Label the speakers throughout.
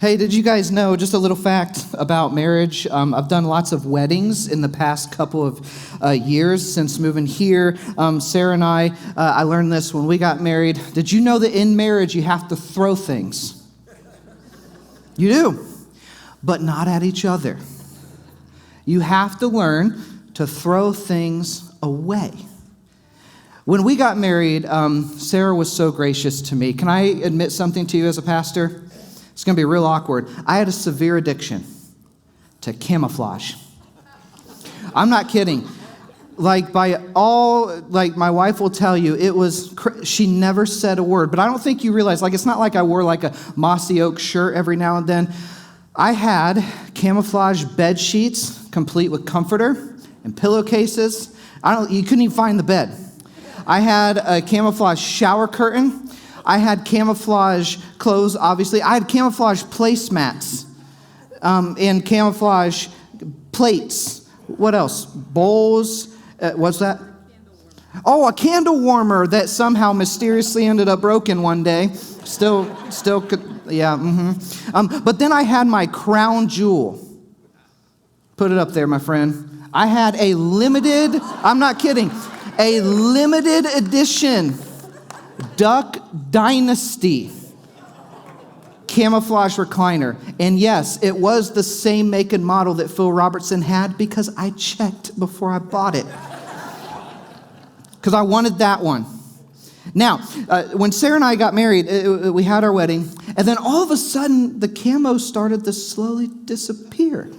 Speaker 1: Hey, did you guys know, just a little fact about marriage? I've done lots of weddings in the past couple of years since moving here. Sarah and I learned this when we got married. Did you know that in marriage you have to throw things? You do, but not at each other. You have to learn to throw things away. When we got married, Sarah was so gracious to me. Can I admit something to you as a pastor? It's going to be real awkward. I had a severe addiction to camouflage. I'm not kidding. My wife will tell you, she never said a word. But I don't think you realize, it's not like I wore a mossy oak shirt every now and then. I had camouflage bed sheets, complete with comforter and pillowcases. You couldn't even find the bed. I had a camouflage shower curtain. I had camouflage clothes, obviously. I had camouflage placemats and camouflage plates. What else? Bowls. What's that? Oh, a candle warmer that somehow mysteriously ended up broken one day. Still could, yeah. But then I had my crown jewel. Put it up there, my friend. I had a limited, I'm not kidding, a limited edition Duck Dynasty camouflage recliner. And yes, it was the same make and model that Phil Robertson had because I checked before I bought it. Because I wanted that one. Now, when Sarah and I got married, we had our wedding, and then all of a sudden, the camo started to slowly disappear.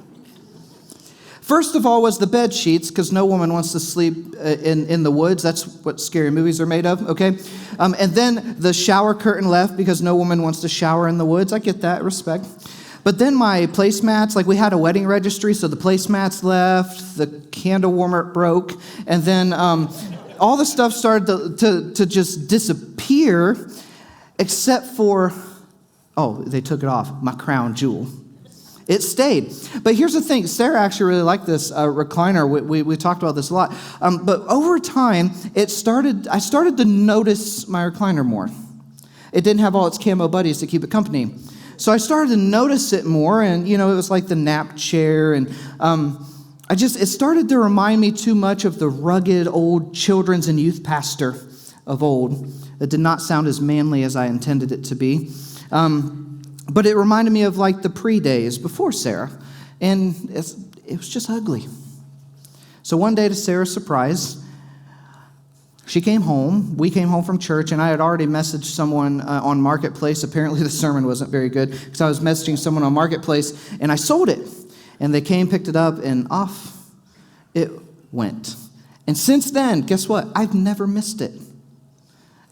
Speaker 1: First of all was the bed sheets, because no woman wants to sleep in the woods. That's what scary movies are made of, okay? And then the shower curtain left, because no woman wants to shower in the woods. I get that, respect. But then my placemats, we had a wedding registry, so the placemats left, the candle warmer broke, and then all the stuff started to just disappear, except for, they took it off, my crown jewel. It stayed. But here's the thing. Sarah actually really liked this recliner. We talked about this a lot. But over time, I started to notice my recliner more. It didn't have all its camo buddies to keep it company. So I started to notice it more, and, it was like the nap chair, and it started to remind me too much of the rugged old children's and youth pastor of old. It did not sound as manly as I intended it to be. But it reminded me of the pre-days before Sarah. And it was just ugly. So one day, to Sarah's surprise, she came home. We came home from church, and I had already messaged someone on Marketplace. Apparently the sermon wasn't very good, because I was messaging someone on Marketplace, and I sold it. And they came, picked it up, and off it went. And since then, guess what? I've never missed it.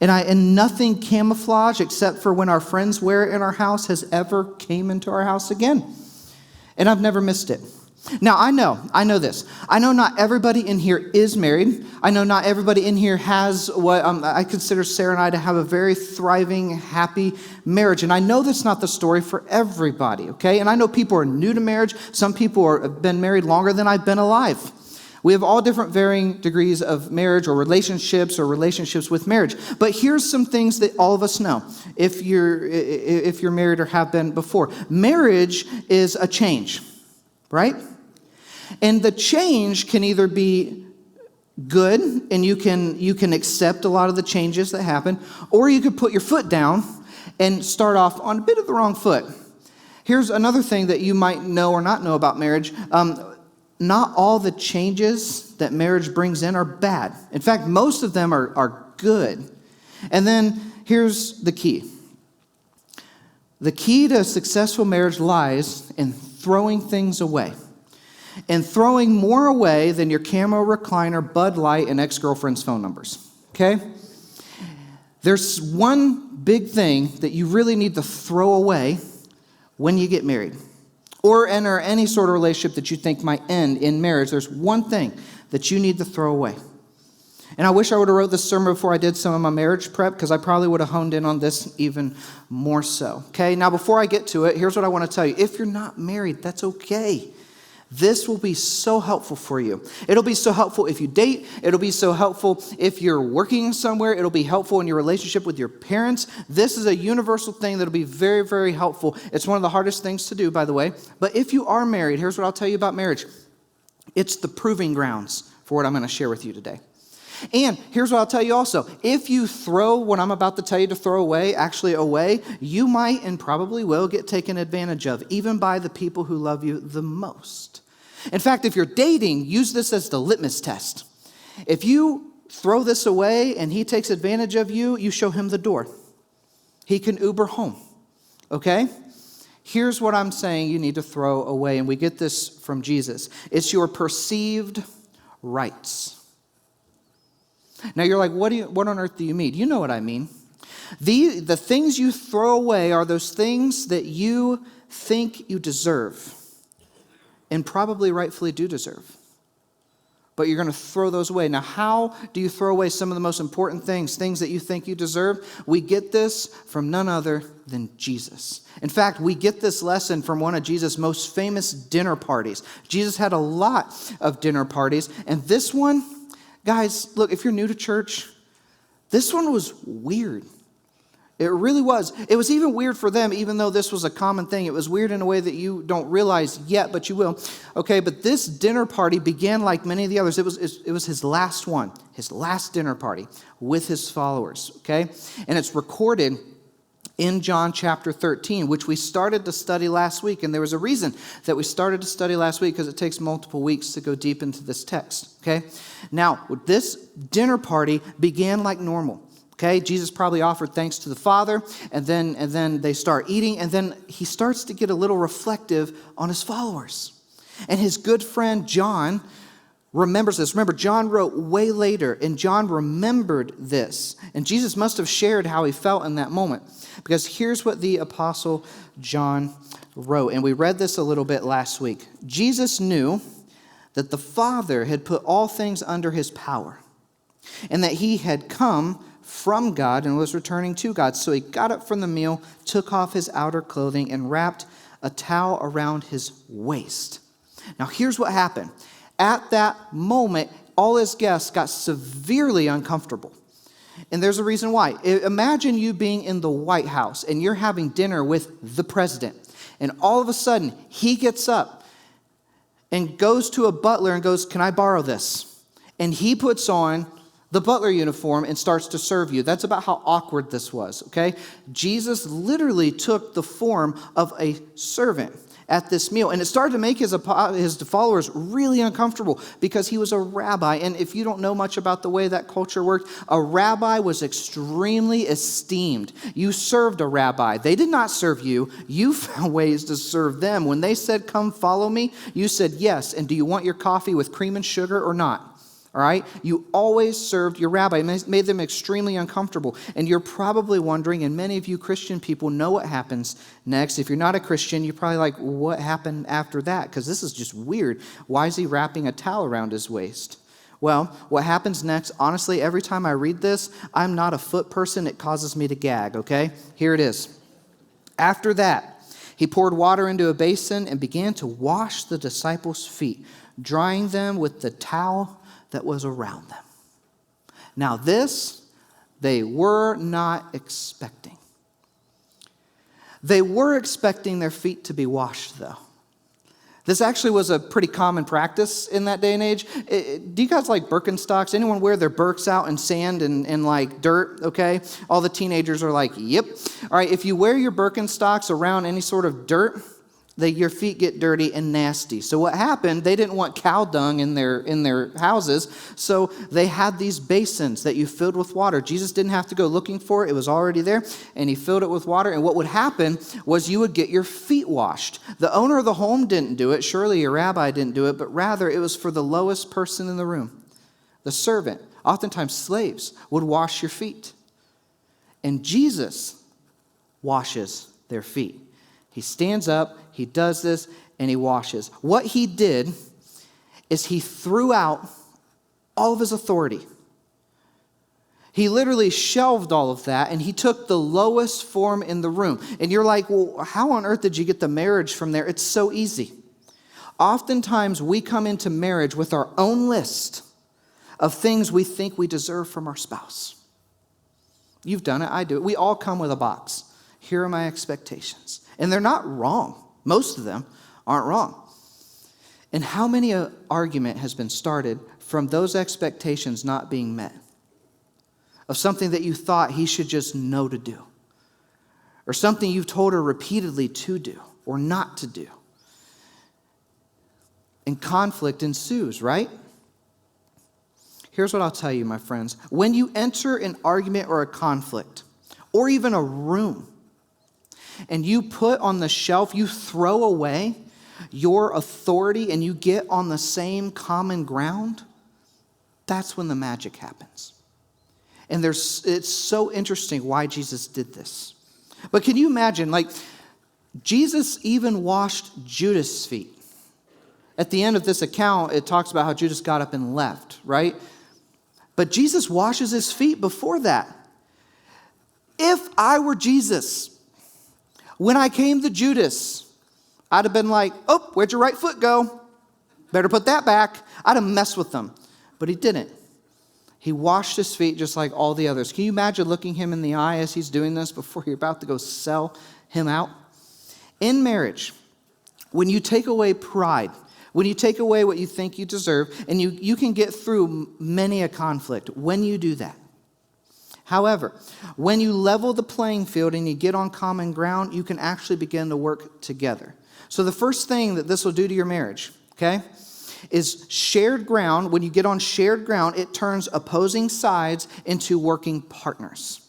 Speaker 1: And nothing camouflage, except for when our friends wear it in our house, has ever came into our house again. And I've never missed it. Now, I know this. I know not everybody in here is married. I know not everybody in here has what I consider Sarah and I to have a very thriving, happy marriage. And I know that's not the story for everybody, okay? And I know people are new to marriage. Some people have been married longer than I've been alive. We have all different varying degrees of marriage or relationships with marriage. But here's some things that all of us know if you're married or have been before. Marriage is a change, right? And the change can either be good, and you can accept a lot of the changes that happen, or you could put your foot down and start off on a bit of the wrong foot. Here's another thing that you might know or not know about marriage. Not all the changes that marriage brings in are bad. In fact, most of them are good. And then here's the key. The key to a successful marriage lies in throwing things away. And throwing more away than your camo recliner, Bud Light, and ex-girlfriend's phone numbers. Okay? There's one big thing that you really need to throw away when you get married, or enter any sort of relationship that you think might end in marriage. There's one thing that you need to throw away. And I wish I would have wrote this sermon before I did some of my marriage prep, because I probably would have honed in on this even more so. Okay, now before I get to it, here's what I want to tell you. If you're not married, that's okay. This will be so helpful for you. It'll be so helpful if you date. It'll be so helpful if you're working somewhere. It'll be helpful in your relationship with your parents. This is a universal thing that'll be very, very helpful. It's one of the hardest things to do, by the way. But if you are married, here's what I'll tell you about marriage. It's the proving grounds for what I'm going to share with you today. And here's what I'll tell you also. If you throw what I'm about to tell you to throw away, actually away, you might and probably will get taken advantage of, even by the people who love you the most. In fact, if you're dating, use this as the litmus test. If you throw this away and he takes advantage of you, you show him the door. He can Uber home, okay? Here's what I'm saying you need to throw away, and we get this from Jesus. It's your perceived rights. Now you're like, what on earth do you mean? You know what I mean. The things you throw away are those things that you think you deserve and probably rightfully do deserve. But you're going to throw those away. Now, how do you throw away some of the most important things that you think you deserve? We get this from none other than Jesus. In fact, we get this lesson from one of Jesus' most famous dinner parties. Jesus had a lot of dinner parties, and this one, guys, look, if you're new to church, this one was weird. It really was. It was even weird for them, even though this was a common thing. It was weird in a way that you don't realize yet, but you will. Okay, but this dinner party began like many of the others. It was his last one, his last dinner party with his followers, okay? And it's recorded in John chapter 13, which we started to study last week. And there was a reason that we started to study last week, because it takes multiple weeks to go deep into this text, okay? Now, this dinner party began like normal, okay? Jesus probably offered thanks to the Father, and then they start eating, and then he starts to get a little reflective on his followers. And his good friend John remembers this. Remember, John wrote way later, and John remembered this. And Jesus must have shared how he felt in that moment, because here's what the Apostle John wrote. And we read this a little bit last week. Jesus knew that the Father had put all things under his power, and that he had come from God and was returning to God. So he got up from the meal, took off his outer clothing, and wrapped a towel around his waist. Now here's what happened. At that moment, all his guests got severely uncomfortable. And there's a reason why. Imagine you being in the White House and you're having dinner with the president. And all of a sudden, he gets up and goes to a butler and goes, "Can I borrow this?" And he puts on the butler uniform and starts to serve you. That's about how awkward this was, okay? Jesus literally took the form of a servant at this meal. And it started to make his followers really uncomfortable, because he was a rabbi. And if you don't know much about the way that culture worked, a rabbi was extremely esteemed. You served a rabbi. They did not serve you. You found ways to serve them. When they said, "Come follow me," you said yes. And do you want your coffee with cream and sugar or not? All right? You always served your rabbi. It made them extremely uncomfortable. And you're probably wondering, and many of you Christian people know what happens next. If you're not a Christian, you're probably like, what happened after that? Because this is just weird. Why is he wrapping a towel around his waist? Well, what happens next, honestly, every time I read this, I'm not a foot person. It causes me to gag, okay? Here it is. After that, he poured water into a basin and began to wash the disciples' feet, drying them with the towel that was around them. Now this, they were not expecting. They were expecting their feet to be washed, though. This actually was a pretty common practice in that day and age. Do you guys like Birkenstocks? Anyone wear their Birks out in sand and like dirt, okay? All the teenagers are like, yep. All right, if you wear your Birkenstocks around any sort of dirt, your feet get dirty and nasty. So what happened, they didn't want cow dung in their houses, so they had these basins that you filled with water. Jesus didn't have to go looking for it. It was already there, and he filled it with water. And what would happen was you would get your feet washed. The owner of the home didn't do it. Surely your rabbi didn't do it, but rather it was for the lowest person in the room. The servant, oftentimes slaves, would wash your feet. And Jesus washes their feet. He stands up, he does this, and he washes. What he did is he threw out all of his authority. He literally shelved all of that, and he took the lowest form in the room. And you're like, well, how on earth did you get the marriage from there? It's so easy. Oftentimes we come into marriage with our own list of things we think we deserve from our spouse. You've done it, I do it. We all come with a box. Here are my expectations. And they're not wrong. Most of them aren't wrong. And how many an argument has been started from those expectations not being met? Of something that you thought he should just know to do. Or something you've told her repeatedly to do or not to do. And conflict ensues, right? Here's what I'll tell you, my friends. When you enter an argument or a conflict, or even a room, and you put on the shelf, you throw away your authority and you get on the same common ground, that's when the magic happens. And it's so interesting why Jesus did this. But can you imagine, Jesus even washed Judas' feet. At the end of this account, it talks about how Judas got up and left, right? But Jesus washes his feet before that. If I were Jesus, when I came to Judas, I'd have been like, oh, where'd your right foot go? Better put that back. I'd have messed with them. But he didn't. He washed his feet just like all the others. Can you imagine looking him in the eye as he's doing this before you're about to go sell him out? In marriage, when you take away pride, when you take away what you think you deserve, and you can get through many a conflict when you do that. However, when you level the playing field and you get on common ground, you can actually begin to work together. So the first thing that this will do to your marriage, okay, is shared ground. When you get on shared ground, it turns opposing sides into working partners.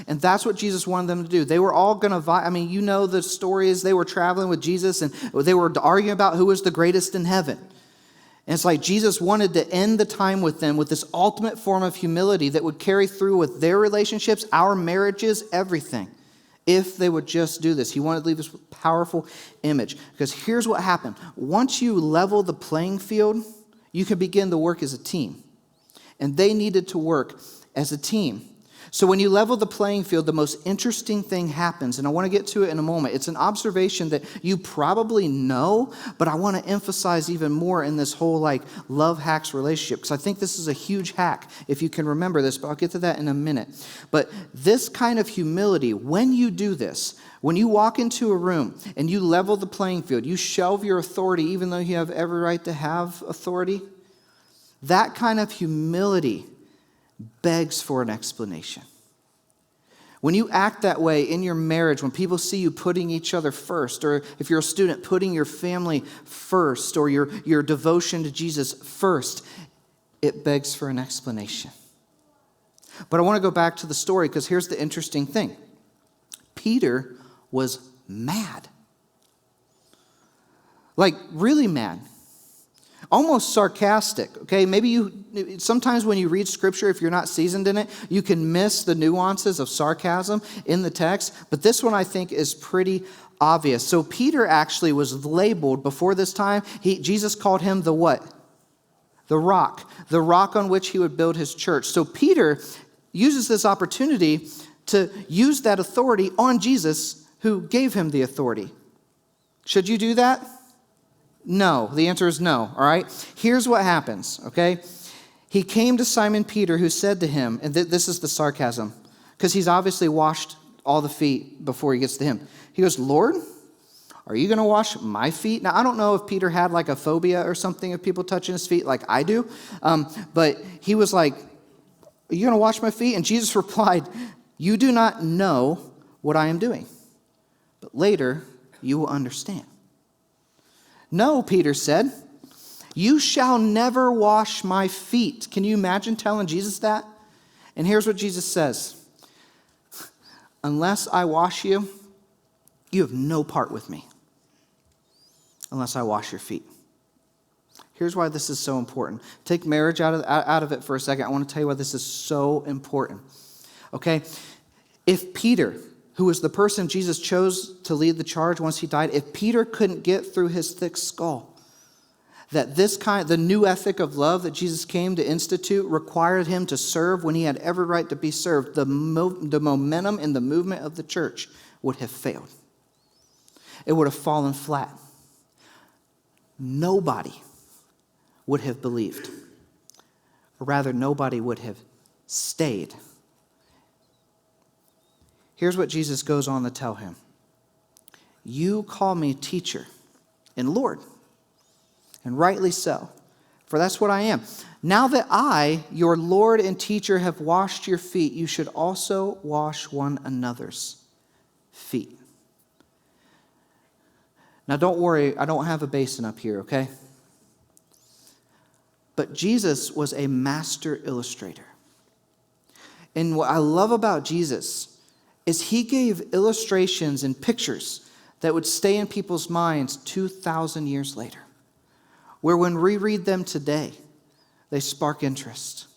Speaker 1: And that's what Jesus wanted them to do. They were all going to, you know the story is they were traveling with Jesus and they were arguing about who was the greatest in heaven. And it's like Jesus wanted to end the time with them with this ultimate form of humility that would carry through with their relationships, our marriages, everything. If they would just do this. He wanted to leave this powerful image. Because here's what happened. Once you level the playing field, you can begin to work as a team. And they needed to work as a team. So when you level the playing field, the most interesting thing happens, and I want to get to it in a moment. It's an observation that you probably know, but I want to emphasize even more in this whole love hacks relationship, because I think this is a huge hack, if you can remember this, but I'll get to that in a minute. But this kind of humility, when you do this, when you walk into a room and you level the playing field, you shelve your authority even though you have every right to have authority, that kind of humility begs for an explanation. When you act that way in your marriage, when people see you putting each other first, or if you're a student, putting your family first, or your devotion to Jesus first, it begs for an explanation. But I want to go back to the story because here's the interesting thing. Peter was mad. Really mad. Almost sarcastic, okay? Maybe sometimes when you read scripture, if you're not seasoned in it, you can miss the nuances of sarcasm in the text. But this one I think is pretty obvious. So Peter actually was labeled before this time. Jesus called him the what? The rock on which he would build his church. So Peter uses this opportunity to use that authority on Jesus who gave him the authority. Should you do that? No. The answer is no, all right? Here's what happens, okay? He came to Simon Peter, who said to him, and this is the sarcasm, because he's obviously washed all the feet before he gets to him. He goes, Lord, are you going to wash my feet? Now, I don't know if Peter had a phobia or something of people touching his feet like I do, but he was like, are you going to wash my feet? And Jesus replied, you do not know what I am doing, but later you will understand. No, Peter said, you shall never wash my feet. Can you imagine telling Jesus that? And here's what Jesus says. Unless I wash you, you have no part with me. Unless I wash your feet. Here's why this is so important. Take marriage out of it for a second. I want to tell you why this is so important. Okay? If Peter, who was the person Jesus chose to lead the charge once he died, if Peter couldn't get through his thick skull, that the new ethic of love that Jesus came to institute required him to serve when he had every right to be served, the momentum and the movement of the church would have failed. It would have fallen flat. nobody would have believed. Or rather, nobody would have stayed. Here's what Jesus goes on to tell him. You call me teacher and Lord, and rightly so, for that's what I am. Now that I, your Lord and teacher, have washed your feet, you should also wash one another's feet. Now don't worry, I don't have a basin up here, okay? But Jesus was a master illustrator. And what I love about Jesus is he gave illustrations and pictures that would stay in people's minds 2,000 years later, where when we read them today, they spark interest.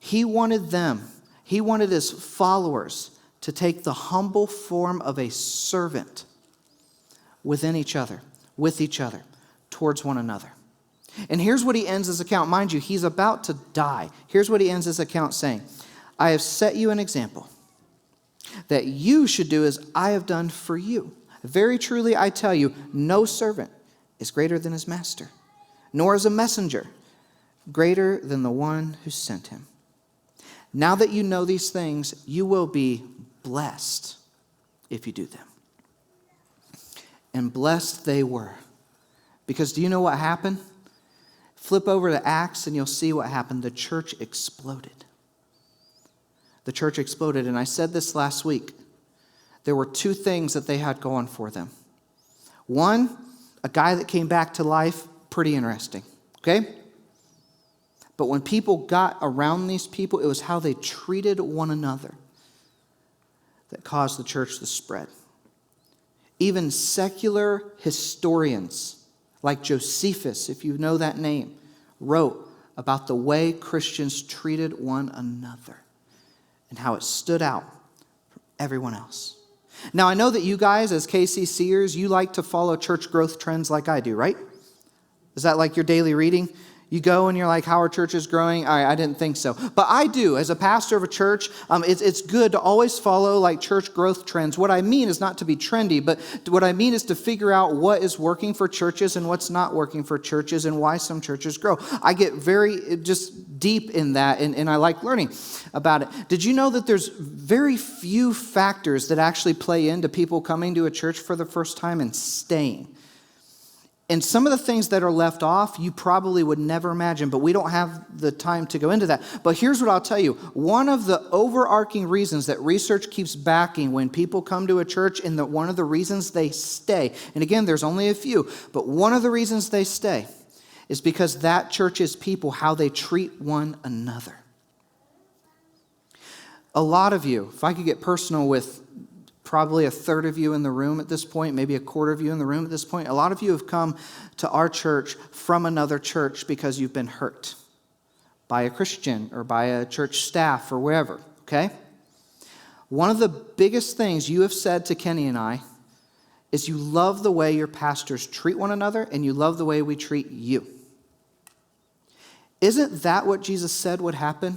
Speaker 1: He wanted his followers to take the humble form of a servant with each other, towards one another. And here's what he ends his account. Mind you, he's about to die. Here's what he ends his account saying. I have set you an example that you should do as I have done for you. Very truly, I tell you, no servant is greater than his master, nor is a messenger greater than the one who sent him. Now that you know these things, you will be blessed if you do them. And blessed they were. Because do you know what happened? Flip over to Acts and you'll see what happened. The church exploded. The church exploded. And I said this last week. There were two things that they had going for them. One, a guy that came back to life, pretty interesting. Okay? But when people got around these people, it was how they treated one another that caused the church to spread. Even secular historians like Josephus, if you know that name, wrote about the way Christians treated one another and how it stood out from everyone else. Now, I know that you guys, as KCCers, you like to follow church growth trends like I do, right? Is that like your daily reading? You go and you're like, how are churches growing? I didn't think so. But I do. As a pastor of a church, it's good to always follow like church growth trends. What I mean is not to be trendy, but what I mean is to figure out what is working for churches and what's not working for churches and why some churches grow. I get very just deep in that and I like learning about it. Did you know that there's very few factors that actually play into people coming to a church for the first time and staying? And some of the things that are left off, you probably would never imagine, but we don't have the time to go into that. But here's what I'll tell you. One of the overarching reasons that research keeps backing when people come to a church, and one of the reasons they stay, and again, there's only a few, but one of the reasons they stay is because that church's people, how they treat one another. A lot of you, if I could get personal with probably a third of you in the room at this point, maybe a quarter of you in the room at this point. A lot of you have come to our church from another church because you've been hurt by a Christian or by a church staff or wherever, okay? One of the biggest things you have said to Kenny and I is you love the way your pastors treat one another and you love the way we treat you. Isn't that what Jesus said would happen?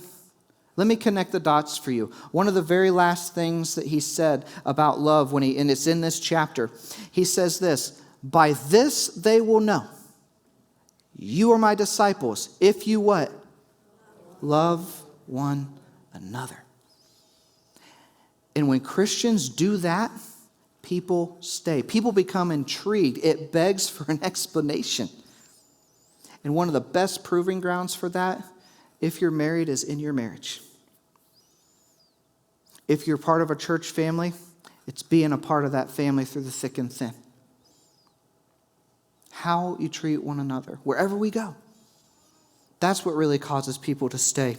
Speaker 1: Let me connect the dots for you. One of the very last things that he said about love, and it's in this chapter, he says this, by this they will know you are my disciples if you what? Love one another. And when Christians do that, people stay. People become intrigued. It begs for an explanation. And one of the best proving grounds for that, if you're married, is in your marriage. If you're part of a church family, it's being a part of that family through the thick and thin. How you treat one another, wherever we go. That's what really causes people to stay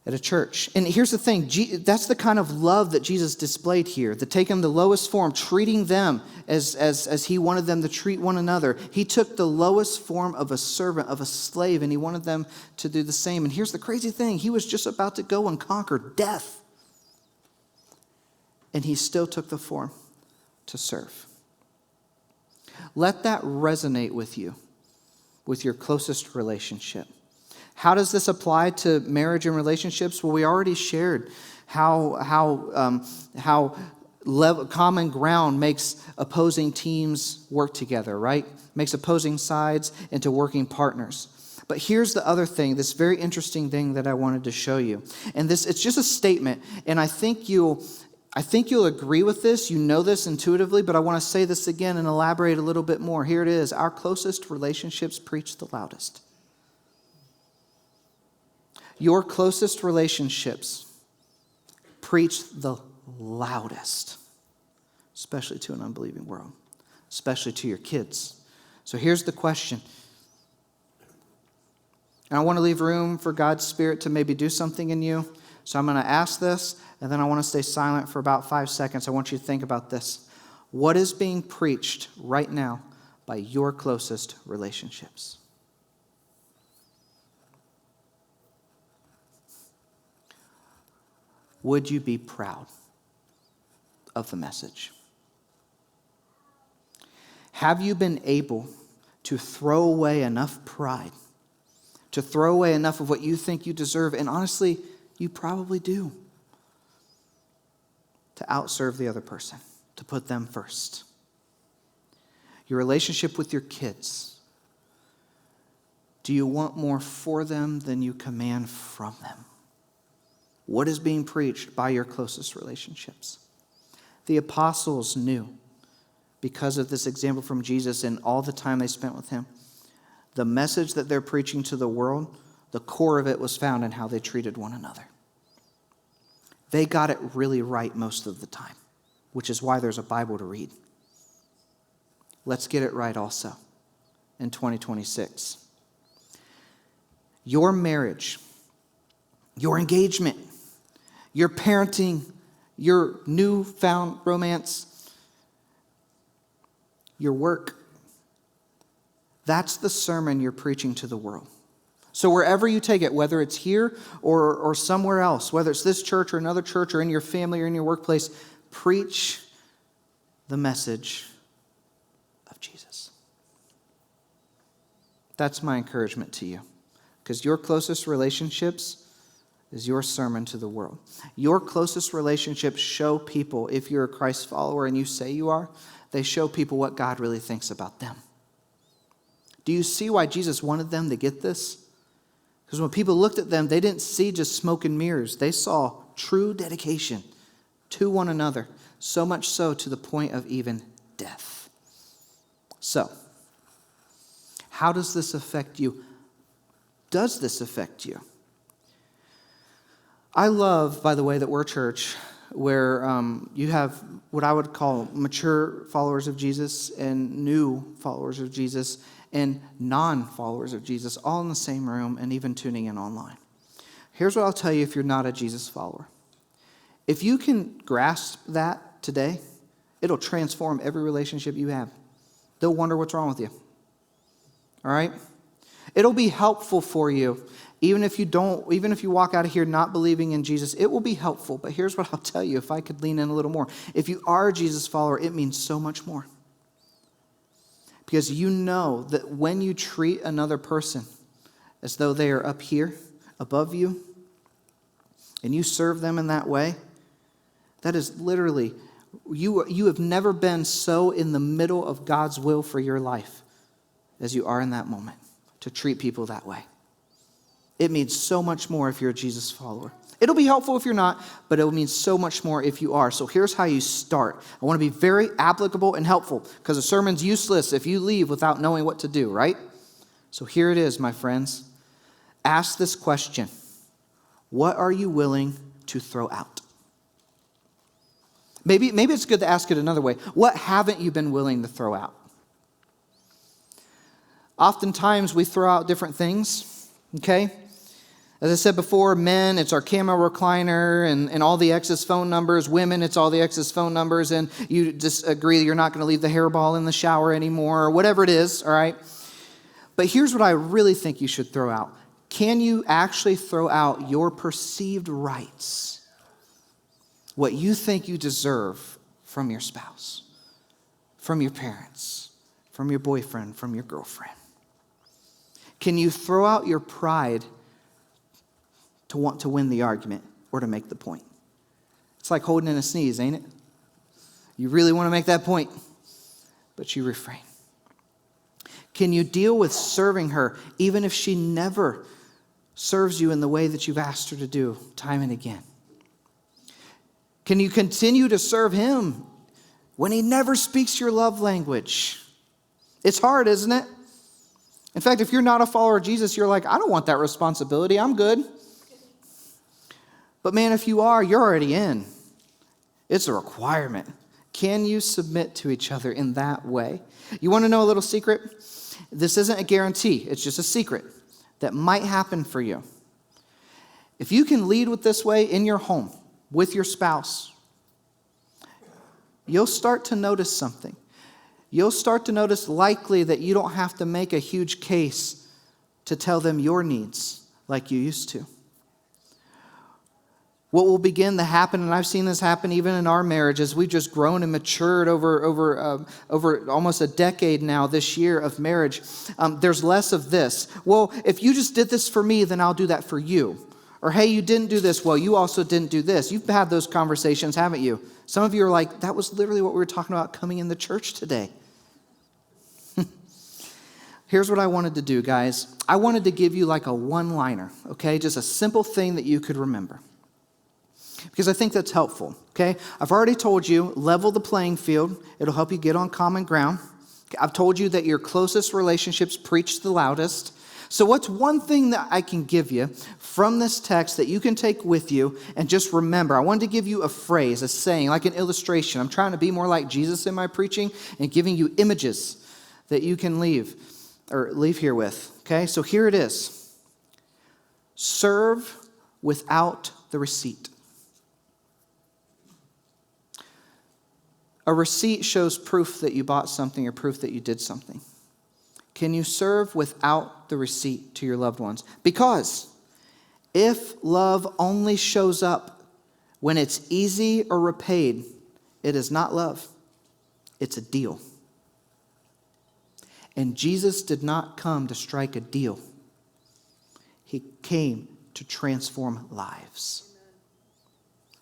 Speaker 1: at a church. And here's the thing, that's the kind of love that Jesus displayed here, that taking the lowest form, treating them as he wanted them to treat one another. He took the lowest form of a servant, of a slave, and he wanted them to do the same. And here's the crazy thing, he was just about to go and conquer death. And he still took the form to serve. Let that resonate with you, with your closest relationship. How does this apply to marriage and relationships? Well, we already shared how Common ground makes opposing teams work together, right? Makes opposing sides into working partners. But here's the other thing, this very interesting thing that I wanted to show you. And it's just a statement, and I think you'll agree with this. You know this intuitively, but I want to say this again and elaborate a little bit more. Here it is. Our closest relationships preach the loudest. Your closest relationships preach the loudest, especially to an unbelieving world, especially to your kids. So here's the question. And I want to leave room for God's Spirit to maybe do something in you. So I'm going to ask this, and then I want to stay silent for about 5 seconds. I want you to think about this. What is being preached right now by your closest relationships? Would you be proud of the message? Have you been able to throw away enough pride, to throw away enough of what you think you deserve, and honestly, you probably do, to outserve the other person, to put them first? Your relationship with your kids. Do you want more for them than you command from them? What is being preached by your closest relationships? The apostles knew, because of this example from Jesus and all the time they spent with him, the message that they're preaching to the world, the core of it was found in how they treated one another. They got it really right most of the time, which is why there's a Bible to read. Let's get it right also in 2026. Your marriage, your engagement, your parenting, your newfound romance, your work, that's the sermon you're preaching to the world. So wherever you take it, whether it's here or somewhere else, whether it's this church or another church or in your family or in your workplace, preach the message of Jesus. That's my encouragement to you, because your closest relationships is your sermon to the world. Your closest relationships show people, if you're a Christ follower and you say you are, they show people what God really thinks about them. Do you see why Jesus wanted them to get this? Because when people looked at them, they didn't see just smoke and mirrors. They saw true dedication to one another, so much so to the point of even death. So, how does this affect you? Does this affect you? I love, by the way, that we're a church where you have what I would call mature followers of Jesus and new followers of Jesus and non-followers of Jesus, all in the same room and even tuning in online. Here's what I'll tell you if you're not a Jesus follower. If you can grasp that today, it'll transform every relationship you have. They'll wonder what's wrong with you. All right? It'll be helpful for you. Even if you walk out of here not believing in Jesus, it will be helpful. But here's what I'll tell you, if I could lean in a little more. If you are a Jesus follower, it means so much more. Because you know that when you treat another person as though they are up here, above you, and you serve them in that way, that is literally, you have never been so in the middle of God's will for your life as you are in that moment, to treat people that way. It means so much more if you're a Jesus follower. It'll be helpful if you're not, but it will mean so much more if you are. So here's how you start. I want to be very applicable and helpful, because a sermon's useless if you leave without knowing what to do, right? So here it is, my friends. Ask this question. What are you willing to throw out? Maybe it's good to ask it another way. What haven't you been willing to throw out? Oftentimes we throw out different things, okay? As I said before, men, it's our camo recliner and all the ex's phone numbers. Women, it's all the ex's phone numbers, and you just agree that you're not going to leave the hairball in the shower anymore, or whatever it is, all right? But here's what I really think you should throw out. Can you actually throw out your perceived rights, what you think you deserve from your spouse, from your parents, from your boyfriend, from your girlfriend? Can you throw out your pride to want to win the argument or to make the point? It's like holding in a sneeze, ain't it? You really want to make that point, but you refrain. Can you deal with serving her even if she never serves you in the way that you've asked her to do time and again? Can you continue to serve him when he never speaks your love language? It's hard, isn't it? In fact, if you're not a follower of Jesus, you're like, I don't want that responsibility. I'm good. But man, if you are, you're already in. It's a requirement. Can you submit to each other in that way? You want to know a little secret? This isn't a guarantee. It's just a secret that might happen for you. If you can lead with this way in your home, with your spouse, you'll start to notice something. You'll start to notice likely that you don't have to make a huge case to tell them your needs like you used to. What will begin to happen, and I've seen this happen even in our marriages, we've just grown and matured over almost a decade now this year of marriage. There's less of this. Well, if you just did this for me, then I'll do that for you. Or, hey, you didn't do this. Well, you also didn't do this. You've had those conversations, haven't you? Some of you are like, that was literally what we were talking about coming in the church today. Here's what I wanted to do, guys. I wanted to give you like a one-liner, okay? Just a simple thing that you could remember. Because I think that's helpful, okay? I've already told you, level the playing field. It'll help you get on common ground. I've told you that your closest relationships preach the loudest. So what's one thing that I can give you from this text that you can take with you and just remember? I wanted to give you a phrase, a saying, like an illustration. I'm trying to be more like Jesus in my preaching and giving you images that you can leave here with, okay? So here it is. Serve without the receipt. A receipt shows proof that you bought something or proof that you did something. Can you serve without the receipt to your loved ones? Because if love only shows up when it's easy or repaid, it is not love. It's a deal. And Jesus did not come to strike a deal. He came to transform lives.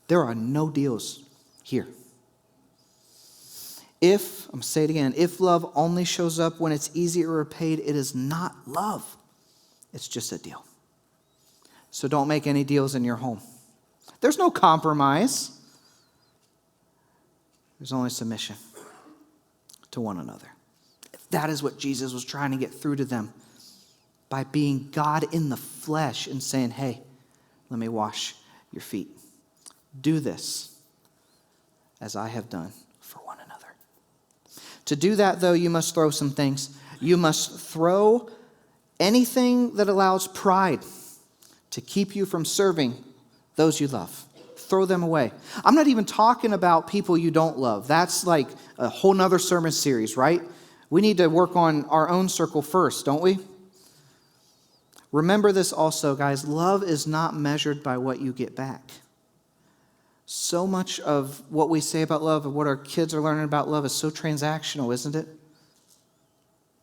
Speaker 1: There are no deals here. I'm going to say it again, if love only shows up when it's easy or repaid, it is not love. It's just a deal. So don't make any deals in your home. There's no compromise. There's only submission to one another. That is what Jesus was trying to get through to them by being God in the flesh and saying, hey, let me wash your feet. Do this as I have done for one another. To do that, though, you must throw some things. You must throw anything that allows pride to keep you from serving those you love. Throw them away. I'm not even talking about people you don't love. That's like a whole nother sermon series, right? We need to work on our own circle first, don't we? Remember this also, guys. Love is not measured by what you get back. So much of what we say about love and what our kids are learning about love is so transactional, isn't it?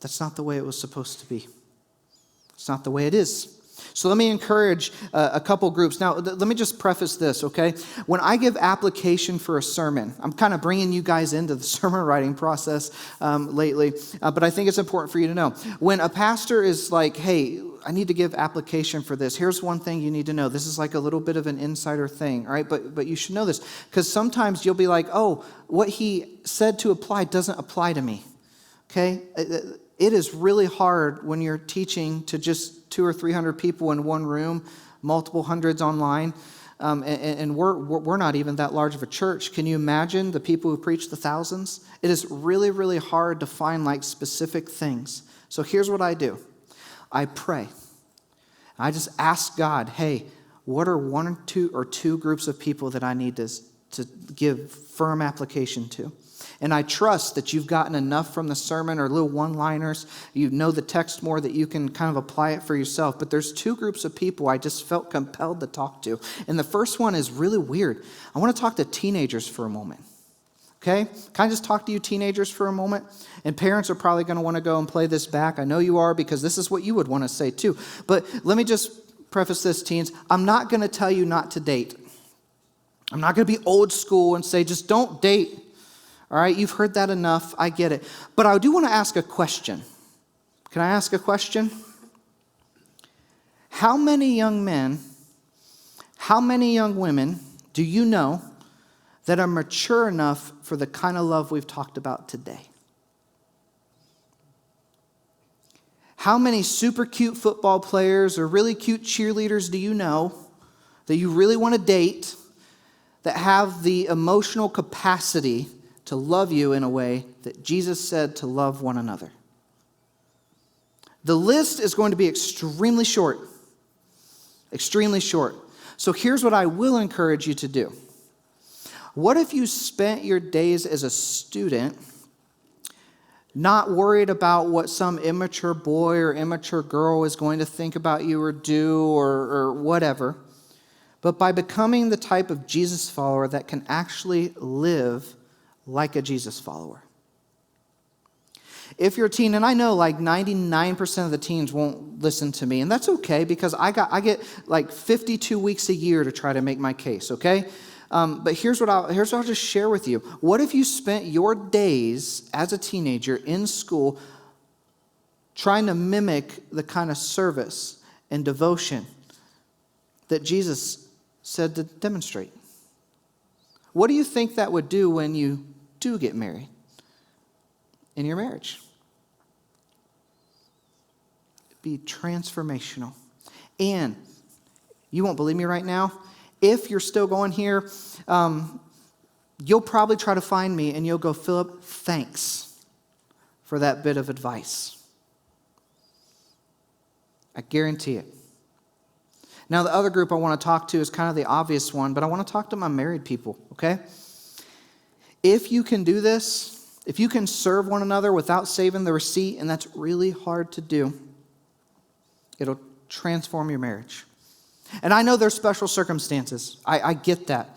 Speaker 1: That's not the way it was supposed to be. It's not the way it is. So let me encourage a couple groups. Now, let me just preface this, okay? When I give application for a sermon, I'm kind of bringing you guys into the sermon writing process lately, but I think it's important for you to know. When a pastor is like, hey, I need to give application for this, here's one thing you need to know. This is like a little bit of an insider thing, all right? But you should know this, because sometimes you'll be like, oh, what he said to apply doesn't apply to me, okay? It is really hard when you're teaching to just 200 or 300 people in one room, multiple hundreds online, and we're not even that large of a church. Can you imagine the people who preach the thousands? It is really, really hard to find like specific things. So here's what I do. I pray. I just ask God, hey, what are one or two groups of people that I need to give firm application to? And I trust that you've gotten enough from the sermon or little one-liners. You know the text more that you can kind of apply it for yourself. But there's two groups of people I just felt compelled to talk to. And the first one is really weird. I want to talk to teenagers for a moment. Okay? Can I just talk to you teenagers for a moment? And parents are probably going to want to go and play this back. I know you are, because this is what you would want to say too. But let me just preface this, teens. I'm not going to tell you not to date. I'm not going to be old school and say just don't date. All right, you've heard that enough. I get it. But I do want to ask a question. Can I ask a question? How many young men, how many young women do you know that are mature enough for the kind of love we've talked about today? How many super cute football players or really cute cheerleaders do you know that you really want to date that have the emotional capacity to love you in a way that Jesus said to love one another? The list is going to be extremely short. Extremely short. So here's what I will encourage you to do. What if you spent your days as a student not worried about what some immature boy or immature girl is going to think about you or do or whatever, but by becoming the type of Jesus follower that can actually live like a Jesus follower? If you're a teen, and I know like 99% of the teens won't listen to me, and that's okay because I get like 52 weeks a year to try to make my case, okay? But here's what I'll just share with you. What if you spent your days as a teenager in school trying to mimic the kind of service and devotion that Jesus said to demonstrate? What do you think that would do when you do get married in your marriage? It'd be transformational. And you won't believe me right now. If you're still going here, you'll probably try to find me and you'll go, Philip, thanks for that bit of advice. I guarantee it. Now, the other group I want to talk to is kind of the obvious one, but I want to talk to my married people, okay? If you can do this, if you can serve one another without saving the receipt, and that's really hard to do, it'll transform your marriage. And I know there's special circumstances. I get that.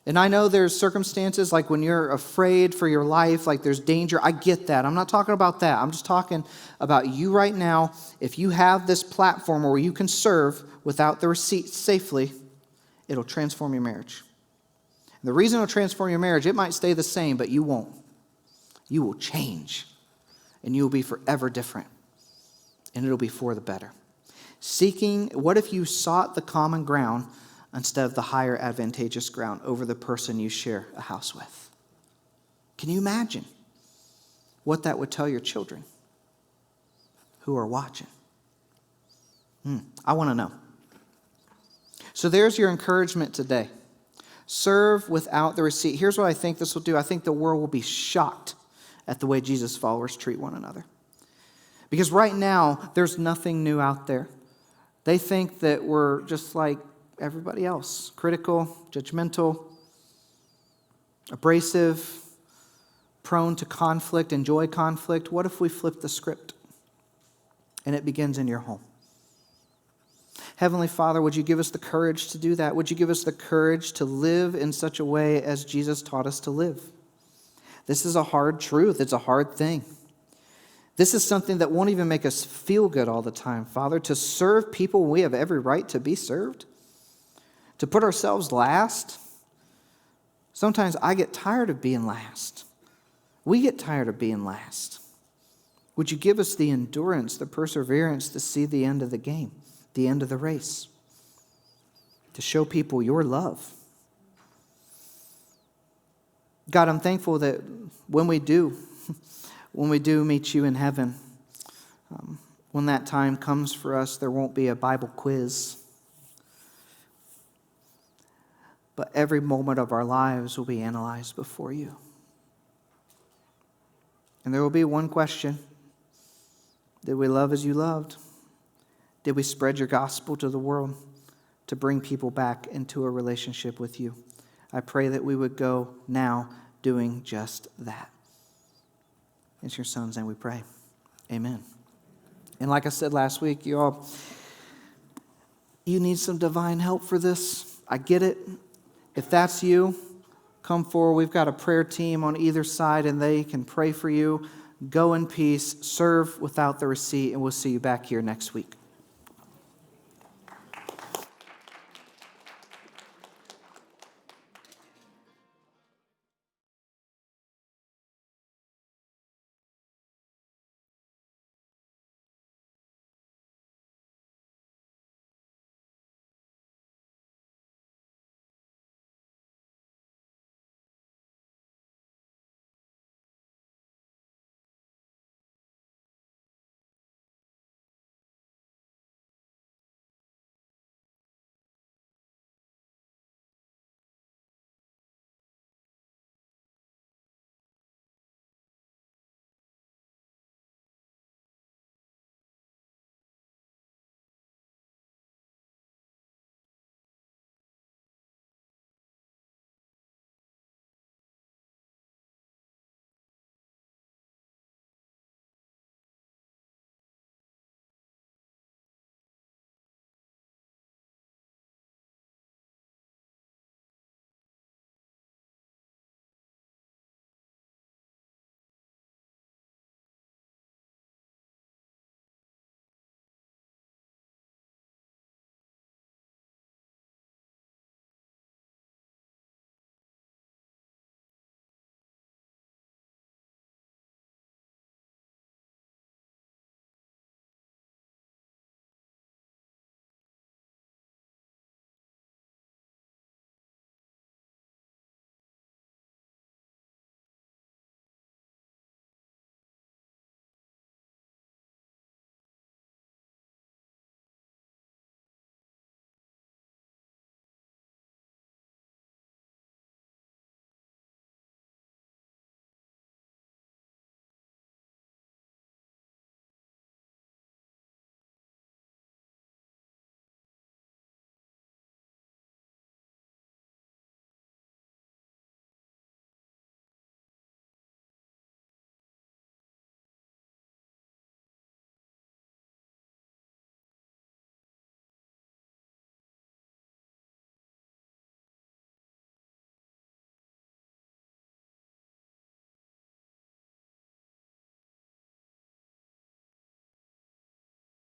Speaker 1: And I know there's circumstances like when you're afraid for your life, like there's danger. I get that. I'm not talking about that. I'm just talking about you right now. If you have this platform where you can serve without the receipt safely, it'll transform your marriage. And the reason it'll transform your marriage, it might stay the same, but you won't. You will change. And you will be forever different. And it'll be for the better. What if you sought the common ground instead of the higher advantageous ground over the person you share a house with? Can you imagine what that would tell your children who are watching? I want to know. So there's your encouragement today. Serve without the receipt. Here's what I think this will do. I think the world will be shocked at the way Jesus followers treat one another. Because right now, there's nothing new out there. They think that we're just like everybody else. Critical, judgmental, abrasive, prone to conflict, enjoy conflict. What if we flip the script? And it begins in your home. Heavenly Father, would you give us the courage to do that? Would you give us the courage to live in such a way as Jesus taught us to live? This is a hard truth. It's a hard thing. This is something that won't even make us feel good all the time, Father. To serve people when we have every right to be served. To put ourselves last. Sometimes I get tired of being last. We get tired of being last. Would you give us the endurance, the perseverance to see the end of the game, the end of the race, to show people your love? God, I'm thankful that when we do meet you in heaven, when that time comes for us, there won't be a Bible quiz. But every moment of our lives will be analyzed before you. And there will be one question. Did we love as you loved? Did we spread your gospel to the world to bring people back into a relationship with you? I pray that we would go now doing just that. It's your son's name we pray. Amen. And like I said last week, you need some divine help for this. I get it. If that's you, come forward. We've got a prayer team on either side, and they can pray for you. Go in peace, serve without the receipt, and we'll see you back here next week.